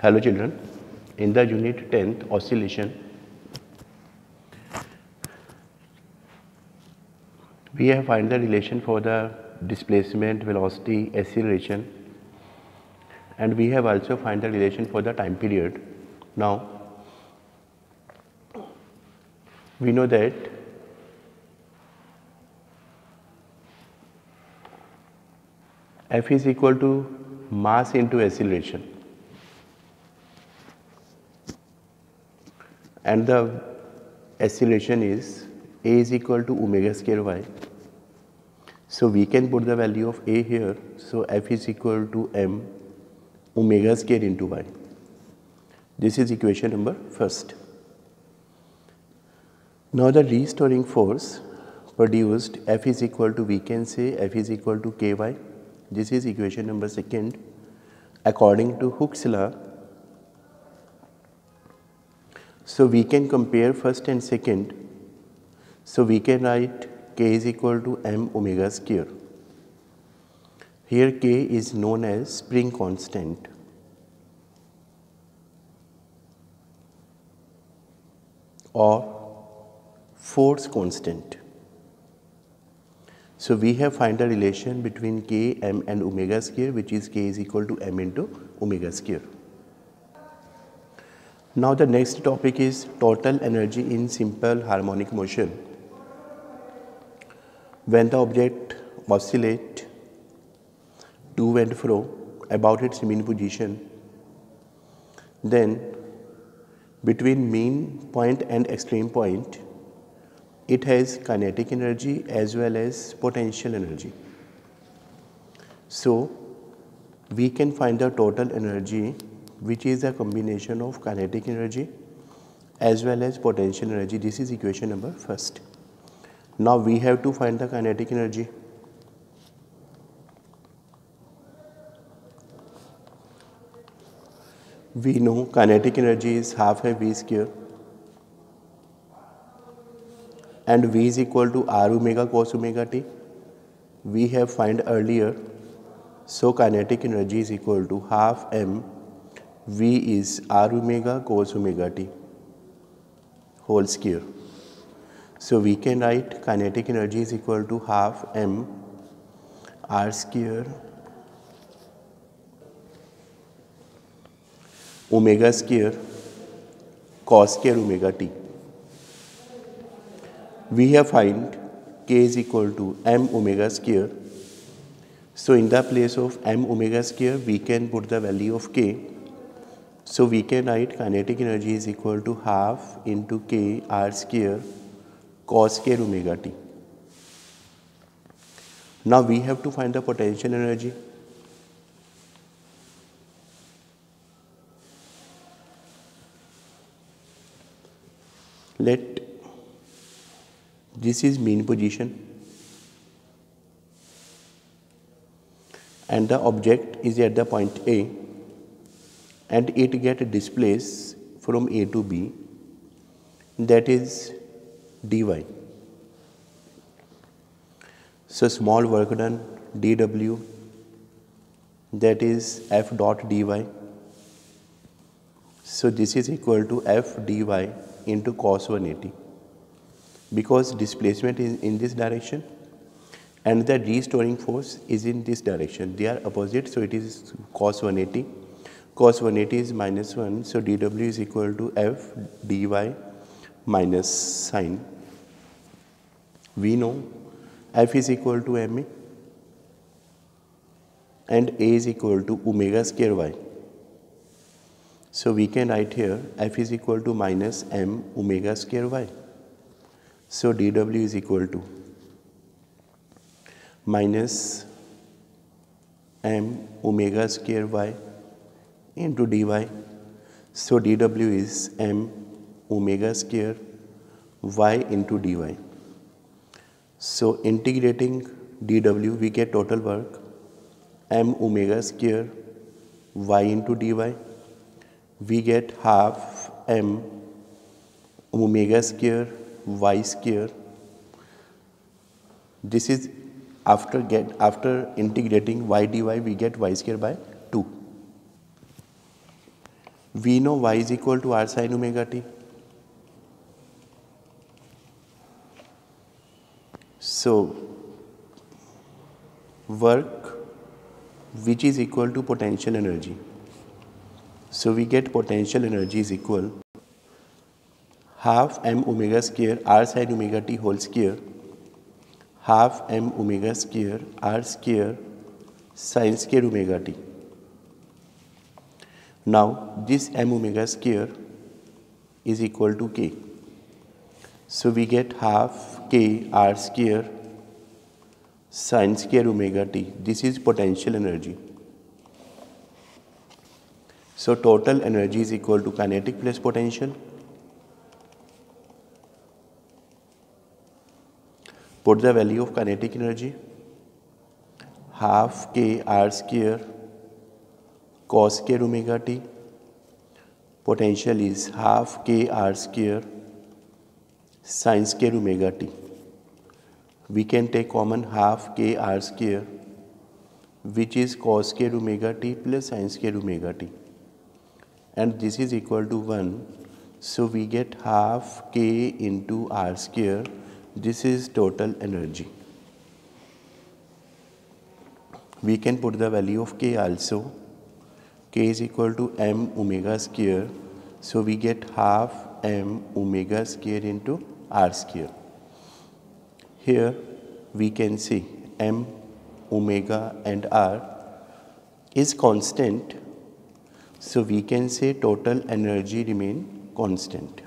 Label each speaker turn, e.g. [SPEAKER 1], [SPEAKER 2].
[SPEAKER 1] Hello children, in the unit 10th oscillation, we have find the relation for the displacement, velocity, acceleration, and we have also find the relation for the time period. Now, we know that F is equal to mass into acceleration, and the acceleration is a is equal to omega square y. So we can put the value of a here. So F is equal to m omega square into y. This is equation number first. Now the restoring force produced F is equal to, we can say F is equal to ky. This is equation number second. According to Hooke's law, so we can compare first and second. So we can write k is equal to m omega square. Here k is known as spring constant. Or force constant. So we have find the relation between k, m and omega square, which is k is equal to m into omega square. Now the next topic is total energy in simple harmonic motion. When the object oscillates to and fro about its mean position, then between mean point and extreme point, it has kinetic energy as well as potential energy. So we can find the total energy, which is a combination of kinetic energy as well as potential energy. This is equation number first. Now we have to find the kinetic energy. We know kinetic energy is half a v square, and v is equal to r omega cos omega t. We have find earlier, so kinetic energy is equal to half m v is r omega cos omega t whole square. So we can write kinetic energy is equal to half m r square omega square cos square omega t. We have find k is equal to m omega square. So in the place of m omega square, we can put the value of k. So we can write kinetic energy is equal to half into k r square cos square omega t. Now we have to find the potential energy. Let this is mean position, and the object is at the point A, and it get displaced from A to B, that is dy. So small work done dw, that is f dot dy. So this is equal to f dy into cos 180, because displacement is in this direction and the restoring force is in this direction. They are opposite, so it is cos 180. Cos 180 is minus 1, so dw is equal to f dy minus sine. We know f is equal to ma and a is equal to omega square y. So we can write here f is equal to minus m omega square y. So dw is equal to minus m omega square y into dy. So dw is m omega square y into dy. So integrating dw, we get total work m omega square y into dy. We get half m omega square y square. This is after integrating y dy, we get y square by 2. We know y is equal to r sin omega t. So work which is equal to potential energy. So we get potential energy is equal half m omega square r sin omega t whole square half m omega square r square sin square omega t. Now this m omega square is equal to k. So we get half k r square sin square omega t. This is potential energy. So total energy is equal to kinetic plus potential. Put the value of kinetic energy. Half k r square cos square omega t. Potential is half k r square sin square omega t. We can take common half k r square, which is cos square omega t plus sin square omega t, and this is equal to 1. So we get half k into r square. This is total energy. We can put the value of k also. K is equal to m omega square. So we get half m omega square into r square. Here we can see m, omega and r is constant. So we can say total energy remain constant.